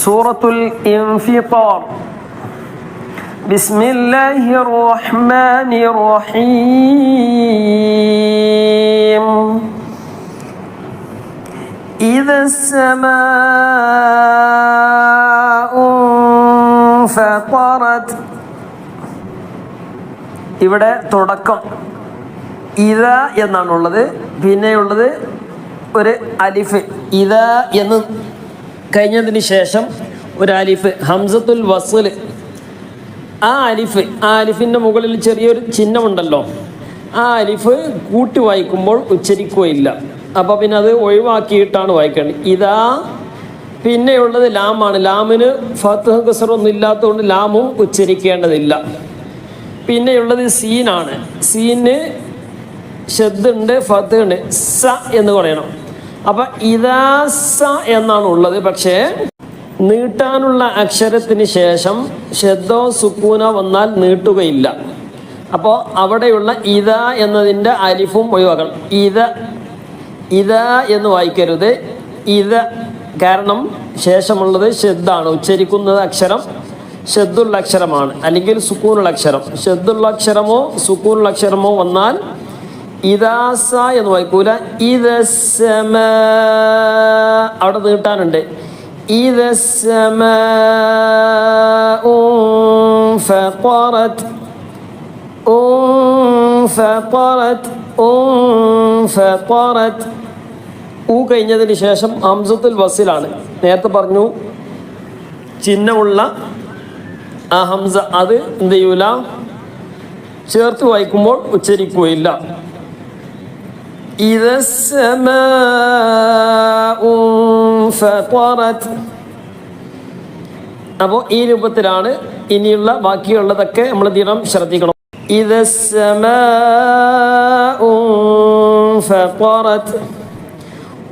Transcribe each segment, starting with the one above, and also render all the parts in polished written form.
സൂറത്തുൽ ഇൻഫിത്താർ. ബിസ്മില്ലാഹിർ റഹ്മാനിർ റഹീം. ഇദസ് സമാഉ ഫതറത്. ഇവിടെ തുടക്കം ഇദാ എന്നാണുള്ളത്. പിന്നെയുള്ളത് ഒരു അലിഫ്. ഇദാ എന്ന് കഴിഞ്ഞതിന് ശേഷം ഒരു അലിഫ്, ഹംസത്തുൽ വസ്ൽ. ആ അലിഫിൻ്റെ മുകളിൽ ചെറിയൊരു ചിഹ്നമുണ്ടല്ലോ, ആ അലിഫ് കൂട്ടി വായിക്കുമ്പോൾ ഉച്ചരിക്കുകയില്ല. അപ്പോൾ പിന്നെ അത് ഒഴിവാക്കിയിട്ടാണ് വായിക്കേണ്ടത്. ഇതാ. പിന്നെയുള്ളത് ലാമാണ്. ലാമിന് ഫത്ഹ് കസ്റൊന്നും ഇല്ലാത്തതുകൊണ്ട് ലാമും ഉച്ചരിക്കേണ്ടതില്ല. പിന്നെയുള്ളത് സീനാണ്. സീന് ഷദ്ദുണ്ട്, ഫത്ഹ് ഉണ്ട്. സ എന്ന് പറയണം. അപ്പം ഇതാ സ എന്നാണ് ഉള്ളത്. പക്ഷേ നീട്ടാനുള്ള അക്ഷരത്തിന് ശേഷം ഷദ്ദോ സുക്കൂന വന്നാൽ നീട്ടുകയില്ല. അപ്പോൾ അവിടെയുള്ള ഇതാ എന്നതിൻ്റെ അലിഫും ഒഴിവാക്കണം. ഇതാ എന്ന് വായിക്കരുത്. കാരണം ശേഷമുള്ളത് ഷദ്ദാണ്. ഉച്ചരിക്കുന്നത് അക്ഷരം ഷദ്ദുള്ള അക്ഷരമാണ്, അല്ലെങ്കിൽ സുക്കൂനുള്ള അക്ഷരം. ഷദ്ദുള്ള അക്ഷരമോ സുക്കൂനുള്ള അക്ഷരമോ വന്നാൽ ഇദാസ എന്ന് വായിക്കൂല. ഇദസ്സമ അവിടെ നീട്ടാനുണ്ട്. ഇദസ്സമാഉ ഫതറത്. ഫതറത്. ഊ കഴിഞ്ഞതിന് ശേഷം ഹംസത്തുൽ വസ്ലാണ്. നേരത്തെ പറഞ്ഞു ചിഹ്നമുള്ള ആ ഹംസ അത് എന്ത് ചെയ്യൂല, ചേർത്ത് വായിക്കുമ്പോൾ ഉച്ചരിക്കുകയില്ല. അപ്പോൾ ഈ രൂപത്തിലാണ് ഇനിയുള്ള ബാക്കിയുള്ളതൊക്കെ നമ്മൾ ദിനം ശ്രദ്ധിക്കണം.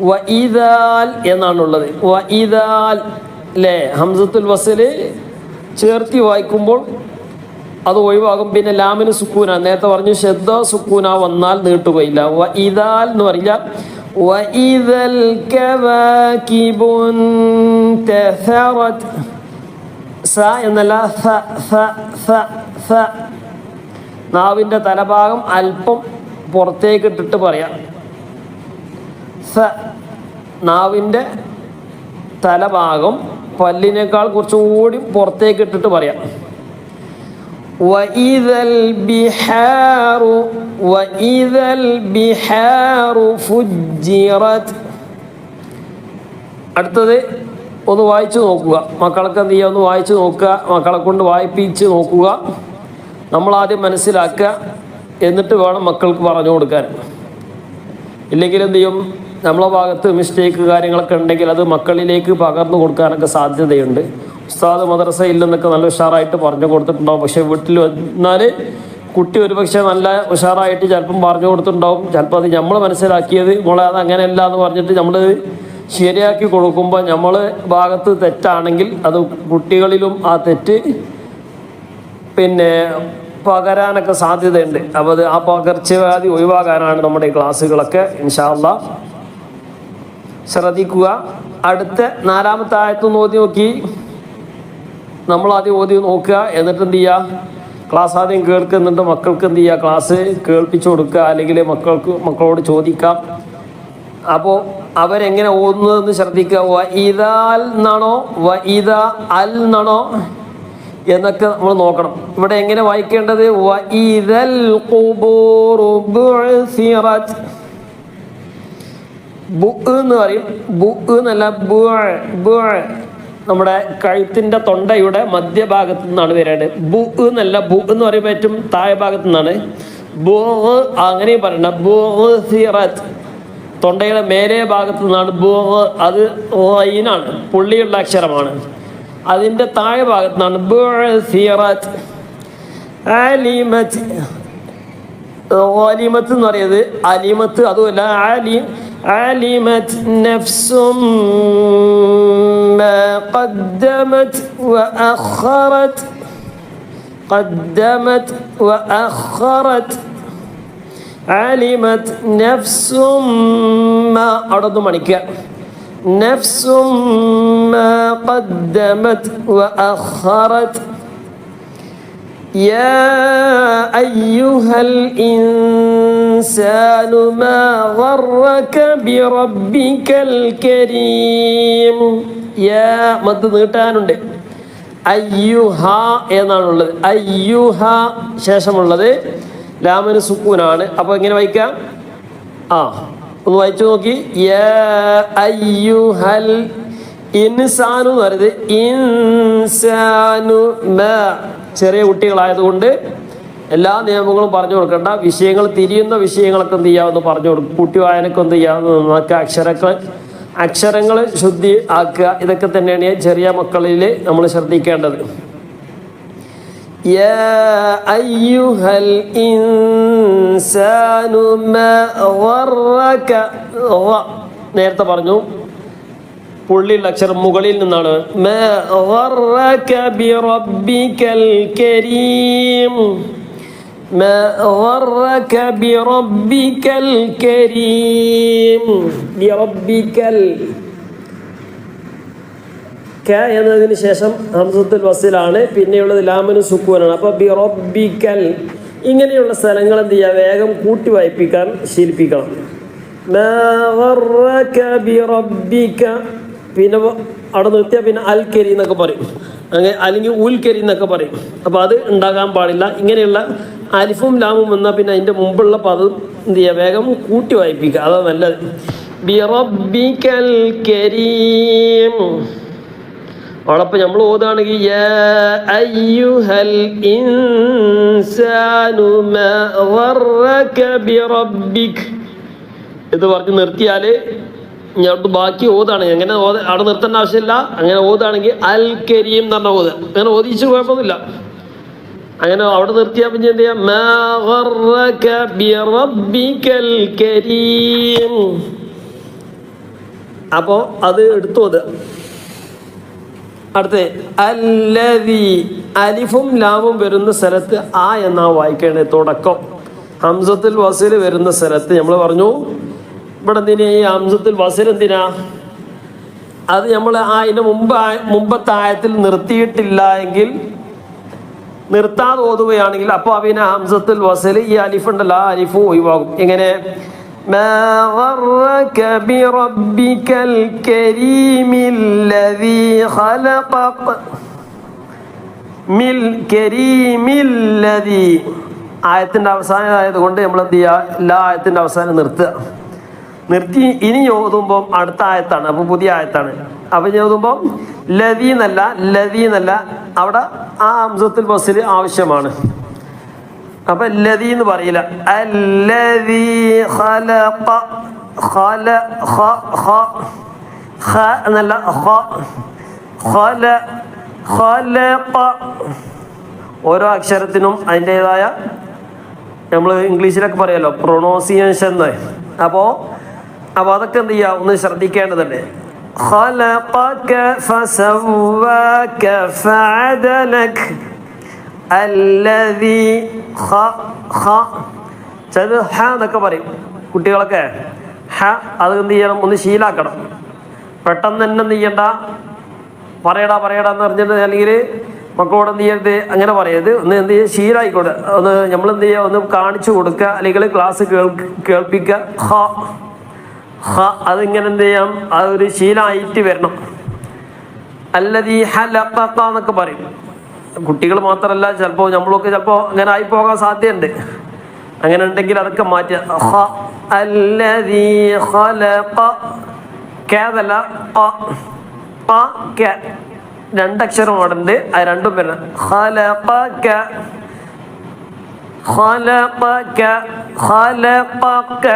വഇദാൽ എന്നാണുള്ളത്. വഇദാൽ അല്ലേ, ഹംസത്തുൽ വസ്ല് ചേർത്തി വായിക്കുമ്പോൾ അത് ഒഴിവാകും. പിന്നെ ലാമിന് സുക്കൂന, നേരത്തെ പറഞ്ഞു ഷദ്ദ സുക്കൂന വന്നാൽ നീട്ടുകയില്ല. വഇദാൽ എന്ന് പറയില്ല. വഇദൽ കവാകിബു തസറത്. സ എന്നല്ല, സ. നാവിൻ്റെ തലഭാഗം അല്പം പുറത്തേക്ക് ഇട്ടിട്ട് പറയാം. സ. നാവിൻ്റെ തലഭാഗം പല്ലിനേക്കാൾ കുറച്ചുകൂടി പുറത്തേക്ക് ഇട്ടിട്ട് പറയാം. വഇദൽ ബിഹാറു ഫുജ്ജിറത്. അടുത്തത് ഒന്ന് വായിച്ചു നോക്കുക. മക്കൾക്ക് എന്ത് ചെയ്യുക, ഒന്ന് വായിച്ചു നോക്കുക. മക്കളെ കൊണ്ട് വായിപ്പിച്ച് നോക്കുക. നമ്മളാദ്യം മനസ്സിലാക്കുക, എന്നിട്ട് വേണം മക്കൾക്ക് പറഞ്ഞു കൊടുക്കാൻ. ഇല്ലെങ്കിൽ എന്ത് ചെയ്യും, നമ്മളെ ഭാഗത്ത് മിസ്റ്റേക്ക് കാര്യങ്ങളൊക്കെ ഉണ്ടെങ്കിൽ അത് മക്കളിലേക്ക് പകർന്നു കൊടുക്കാനൊക്കെ സാധ്യതയുണ്ട്. ഉസ്താദ് മദ്രസയിൽ നിന്നൊക്കെ നല്ല ഉഷാറായിട്ട് പറഞ്ഞു കൊടുത്തിട്ടുണ്ടാവും. പക്ഷെ വീട്ടിൽ വന്നാൽ കുട്ടി ഒരുപക്ഷെ നല്ല ഉഷാറായിട്ട് ചിലപ്പം പറഞ്ഞു കൊടുത്തിട്ടുണ്ടാവും. ചിലപ്പോൾ അത് നമ്മൾ മനസ്സിലാക്കിയത് മോളെ അത് അങ്ങനെയല്ല എന്ന് പറഞ്ഞിട്ട് നമ്മൾ ശരിയാക്കി കൊടുക്കുമ്പോൾ നമ്മൾ ഭാഗത്ത് തെറ്റാണെങ്കിൽ അത് കുട്ടികളിലും ആ തെറ്റ് പിന്നെ പകരാനൊക്കെ സാധ്യതയുണ്ട്. അപ്പോൾ അത് ആ പകർച്ചവ്യാധി ഒഴിവാക്കാനാണ് നമ്മുടെ ഈ ക്ലാസ്സുകളൊക്കെ. ഇൻഷാ അല്ലാഹ് ശ്രദ്ധിക്കുക. അടുത്ത 4-ാമത്തെ ആയത്തൊന്ന് ഓതി നോക്കി. നമ്മളാദ്യം ഓതി നോക്കുക, എന്നിട്ട് എന്ത് ചെയ്യുക, ക്ലാസ് ആദ്യം കേൾക്കുന്നുണ്ട് മക്കൾക്ക് എന്ത് ചെയ്യുക, ക്ലാസ് കേൾപ്പിച്ചു കൊടുക്കുക. അല്ലെങ്കിൽ മക്കളോട് ചോദിക്കാം. അപ്പോൾ അവരെങ്ങനെ ഓതുന്നതെന്ന് ശ്രദ്ധിക്കുക. വഇദാൽ എന്നാണോ വഇദ അൽ എന്നാണോ എന്നൊക്കെ നമ്മൾ നോക്കണം. ഇവിടെ എങ്ങനെ വായിക്കേണ്ടത്, വഇദൽ ഖുബൂറു ബുഇസിറത്. ബു എന്ന് പറയും. ബു എന്നല്ല, ബു. നമ്മുടെ കഴുത്തിൻ്റെ തൊണ്ടയുടെ മധ്യഭാഗത്തു നിന്നാണ് വരേണ്ടത്. ബു എന്നല്ല, ബു എന്ന് പറയുമ്പോൾ ഏറ്റവും താഴെ ഭാഗത്തു നിന്നാണ്. ബു അങ്ങനെയും പറയണ്ട. ബുഇസിറത് തൊണ്ടയുടെ മേലേ ഭാഗത്തു നിന്നാണ്. ബു അത് ഐനാണ്, പുള്ളിയുള്ള അക്ഷരമാണ്. അതിൻ്റെ താഴെ ഭാഗത്തു നിന്നാണ് ബുഇസിറത്. അലിമത്ത് എന്ന് പറയുന്നത് അലിമത്ത് അതുമല്ല. علمت نفس ما قدمت وأخرت علمت نفس ما. അവിടെ നിന്ന് മണിക്കുക. നഫ്സും മാ ഖദ്ദമത് വഅഖറത് യാ അയ്യുഹൽ ഇൻസാനു മാ ഗറക ബിറബ്ബിക്കൽ കരീം. യാ മദ് നീട്ടാനുണ്ട്. അയ്യുഹ എന്നാണുള്ളത്. അയ്യുഹ ശേഷമുള്ളത് ലാമിന് സുക്കൂനാണ്. അപ്പോൾ എങ്ങനെ വായിക്കാം? ഒന്ന് വായിച്ചു നോക്കി. യാ അയ്യുഹൽ ഇൻസാനു എന്ന് പറയുന്നത് ഇൻസാനു മാ. ചെറിയ കുട്ടികളായതുകൊണ്ട് എല്ലാ നിയമങ്ങളും പറഞ്ഞു കൊടുക്കേണ്ട. വിഷയങ്ങൾ തിരിയുന്ന വിഷയങ്ങളൊക്കെ എന്ത് ചെയ്യാമെന്ന് പറഞ്ഞു കൊടുക്കും. കുട്ടി വായനക്ക് എന്ത് ചെയ്യാമെന്ന് നമുക്ക് അക്ഷരങ്ങൾ ശുദ്ധി ആക്കുക. ഇതൊക്കെ തന്നെയാണ് ചെറിയ മക്കളിൽ നമ്മൾ ശ്രദ്ധിക്കേണ്ടത്. യാ അയ്യുഹൽ ഇൻസാനു മാ ഗറക. നേരത്തെ പറഞ്ഞു പുള്ളിയുള്ള അക്ഷരം മുകളിൽ നിന്നാണ്. മാ ഗറക ബിറബ്ബിക്കൽ കരീം. ما غرك بربك الكريم. بربك ക എന്നതിന് ശേഷം ഹംസത്തുൽ വസിലാണ്. പിന്നെയുള്ളത് ലാമിന് സുക്കൂനാണ്. അപ്പോൾ ബിറബ്ബിക്കൽ ഇങ്ങനെയുള്ള സ്ഥലങ്ങൾ എന്ത് ചെയ്യുക? വേഗം കൂട്ടി വായിപ്പിക്കാൻ ശീലിപ്പിക്കണം. മാ ഗറക ബിറബ്ബിക. പിന്നെ അവിടെ നിർത്തിയാൽ പിന്നെ അൽ കരി എന്നൊക്കെ പറയും, അങ്ങനെ അല്ലെങ്കിൽ ഉൽ കരി എന്നൊക്കെ പറയും. അപ്പോൾ അത് ഉണ്ടാകാൻ പാടില്ല. ഇങ്ങനെയുള്ള അലിഫും ലാമും വന്നാൽ പിന്നെ അതിൻ്റെ മുമ്പുള്ള പദം എന്ത് ചെയ്യുക? വേഗം കൂട്ടി വായിപ്പിക്കുക. അതാണ് നല്ലത്. ബിറബ്ബിക്കൽ കരീം. അവളപ്പോൾ നമ്മൾ ഓതാണെങ്കിൽ യാ അയ്യുഹൽ ഇൻസാനു മാ ഗറക ബിറബ്ബിക് ഇത് പറഞ്ഞ് നിർത്തിയാൽ ഞാൻ ബാക്കി ഓതാണ്. അങ്ങനെ അവിടെ നിർത്തേണ്ട ആവശ്യമില്ല. അങ്ങനെ ഓതാണെങ്കിൽ അൽ കരീം എന്ന് പറഞ്ഞ ഓതുക. അങ്ങനെ ഓദിച്ച് കുഴപ്പമൊന്നുമില്ല. അങ്ങനെ അവിടെ നിർത്തിയാൽ പിന്നെ എന്ത് ചെയ്യാം? മാ ഗറക ബിറബ്ബിക്കൽ കരീം. അപ്പോൾ അത് എടുത്തു ഓതുക. അടുത്ത അല്ലദീ. അലിഫും ലാമും വരുന്ന സ്ഥലത്ത് ആ എന്നാ വായിക്കേണ്ടത്. തുടക്കം ഹംസത്തുൽ വസിൽ വരുന്ന സ്ഥലത്ത് നമ്മൾ പറഞ്ഞു ഇവിടെ എന്തിനാ ഈ ഹംസത്തുൽ വസിൽ എന്തിനാ? അത് നമ്മൾ അതിൻ്റെ മുമ്പത്തെ ആയത്തിൽ നിർത്തിയിട്ടില്ല എങ്കിൽ, നിർത്താതെ ഓതുകയാണെങ്കിൽ അപ്പോൾ പിന്നെ ഹംസത്തുൽ വസിൽ ഈ അലിഫ് ഉണ്ടല്ലോ, ആ അലിഫ് ഒഴിവാകും. എങ്ങനെ? മാ ഗറക ബിറബ്ബിക്കൽ കരീമില്ലദീ ഖലഖക മിൽ കരീമില്ലദീ. ആയത്തിൻ്റെ അവസാനം ആയതുകൊണ്ട് നമ്മൾ എന്ത് ചെയ്യുക? എല്ലാ ആയത്തിൻ്റെ അവസാനം നിർത്തി ഇനി ഓതുമ്പം അടുത്ത ആയത്താണ്. അപ്പോൾ പുതിയ ആയത്താണ്. അപ്പം ഇനി ഓതുമ്പം ലദീ എന്നല്ല അവിടെ ആ ഹംസത്തുൽ വസിൽ ആവശ്യമാണ്. അപ്പം ലദീ എന്ന് പറയില്ല. അല്ലദീ ഖലഖ എന്നല്ല ഖലഖ. ഓരോ അക്ഷരത്തിനും അതിൻ്റെതായ നമ്മൾ ഇംഗ്ലീഷിലൊക്കെ പറയുമല്ലോ പ്രൊണൗൺസിയേഷൻ. അപ്പോൾ അതൊക്കെ എന്ത് ചെയ്യുക? ഒന്ന് ശ്രദ്ധിക്കേണ്ടതുണ്ട്. ഖലഖക ഫസവ്വാക ഫഅദലക അല്ലദീ ചില ഹ എന്നൊക്കെ പറയും കുട്ടികളൊക്കെ. ഹ അത് എന്ത് ചെയ്യണം? ഒന്ന് ശീലാക്കണം. പെട്ടെന്ന് തന്നെ എന്ത് ചെയ്യണ്ട? പറയടാ എന്ന് പറഞ്ഞിട്ട് അല്ലെങ്കിൽ മക്കളോട് എന്ത് ചെയ്യരുത്? അങ്ങനെ പറയരുത്. ഒന്ന് എന്ത് ചെയ്യുക? ശീലമായിക്കോട്ടെ. ഒന്ന് നമ്മളെന്ത് ചെയ്യുക? ഒന്ന് കാണിച്ചു കൊടുക്കുക, അല്ലെങ്കിൽ ക്ലാസ് കേൾപ്പിക്കുക. അതിങ്ങനെ എന്ത് ചെയ്യാം? അതൊരു ശീലമായിട്ട് വരണം. അല്ലദീ ഖലഖക എന്നൊക്കെ പറയും കുട്ടികൾ മാത്രമല്ല, ചിലപ്പോൾ നമ്മളൊക്കെ ചിലപ്പോൾ അങ്ങനെ ആയിപ്പോകാൻ സാധ്യതയുണ്ട്. അങ്ങനെ ഉണ്ടെങ്കിൽ അതൊക്കെ മാറ്റുക. അല്ലദീ ഖലഖ. കേതല്ല രണ്ടക്ഷരം അവിടെ ഉണ്ട്. അത് രണ്ടും വരണം. ഖലഖക ഖലഖക ഖലഖക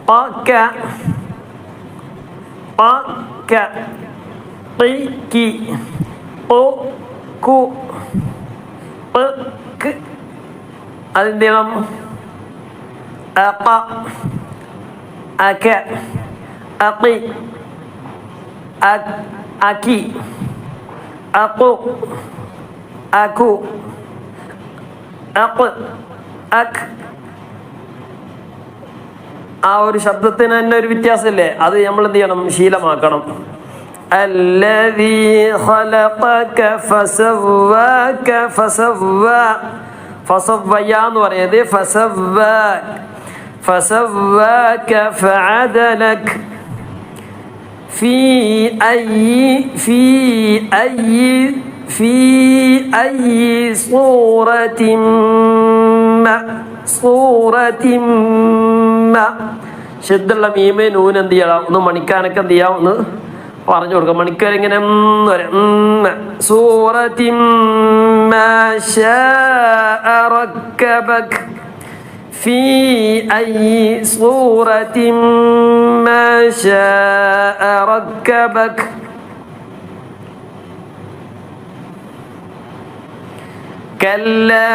പക പക ഖി ഓ കു പക. അതിൻ്റെ അഖ അക അഖി അക്കി അഖു അഖു അഖ് അഖ് ആ ഒരു ശബ്ദത്തിന് തന്നെ ഒരു വ്യത്യാസമില്ലേ? അത് നമ്മൾ എന്ത് ചെയ്യണം? ശീലമാക്കണം. അല്ലദീ ഖലഖക ഫസവ്വാക ഫസവ്വയ എന്ന് പറയുന്നത് ഫസവ്വാക ഫഅദലക في أي صورة ما ശബ്ദമുള്ള മീമേ നൂന് എന്ത് ചെയ്യണം? ഒന്ന് മണിക്കാനൊക്കെ എന്ത് ചെയ്യാം? ഒന്ന് പറഞ്ഞു കൊടുക്കാം. മണിക്കാൻ ഇങ്ങനെ സൂറത്തിൻ മാ ശാഅ റക്കബക في أي صورة ما شاء ركبك كلا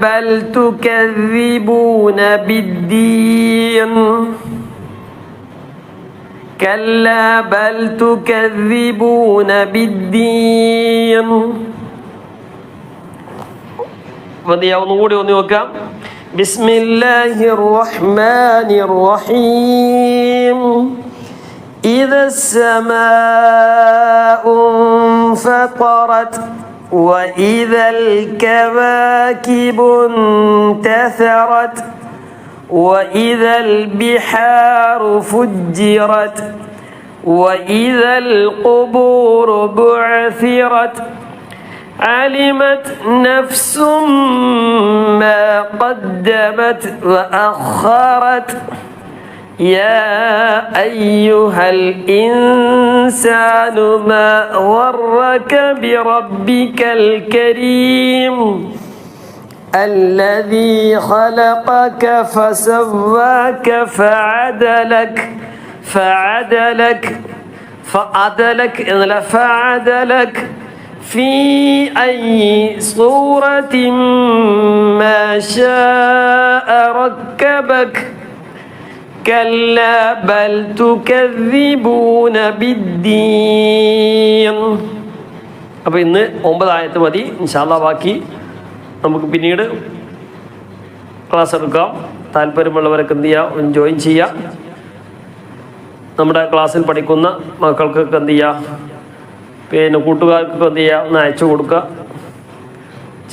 بل تكذبون بالدين كلا بل تكذبون بالدين. ഒന്നുകൂടി ഒന്ന് നോക്കാം. ബിസ്മില്ലാഹിർ റഹ്മാനിർ റഹീം. إذا السماء انفطرت وإذا الكواكب انتثرت وإذا البحار فجرت وإذا القبور بعثرت علمت نفس ما قدمت وأخرت يا أيها الإنسان ما غرك بربك الكريم الذي خلقك فسواك فعدلك في أي صورة ما شاء ركبك كلا بل تكذبون بالدين. അപ്പോൾ ഇന്ന് 9 ആയത്ത് മതി. ഇൻഷാ അല്ലാഹ് ബാക്കി നമുക്ക് പിന്നീട് ക്ലാസ് എടുക്കാം. താല്പര്യമുള്ളവരൊക്കെ എന്ത് ചെയ്യുക? ജോയിൻ ചെയ്യുക. നമ്മുടെ ക്ലാസ്സിൽ പഠിക്കുന്ന മക്കൾക്കൊക്കെ എന്ത് ചെയ്യുക? പിന്നെ കൂട്ടുകാർക്കൊക്കെ എന്ത് ചെയ്യുക? ഒന്ന് അയച്ചു കൊടുക്കുക.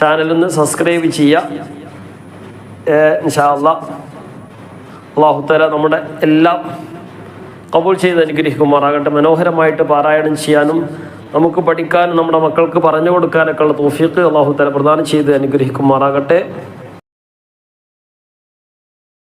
ചാനലൊന്ന് സബ്സ്ക്രൈബ് ചെയ്യുക. ഇൻഷാ അല്ലാഹ് അല്ലാഹു തആല നമ്മുടെ എല്ലാം കബൂൽ ചെയ്ത് അനുഗ്രഹിക്കുമാറാകട്ടെ. മനോഹരമായിട്ട് പാരായണം ചെയ്യാനും നമുക്ക് പഠിക്കാനും നമ്മുടെ മക്കൾക്ക് പറഞ്ഞു കൊടുക്കാനൊക്കെ ഉള്ള തൗഫീഖ് അല്ലാഹു തആല പ്രദാനം ചെയ്ത് അനുഗ്രഹിക്കുമാറാകട്ടെ.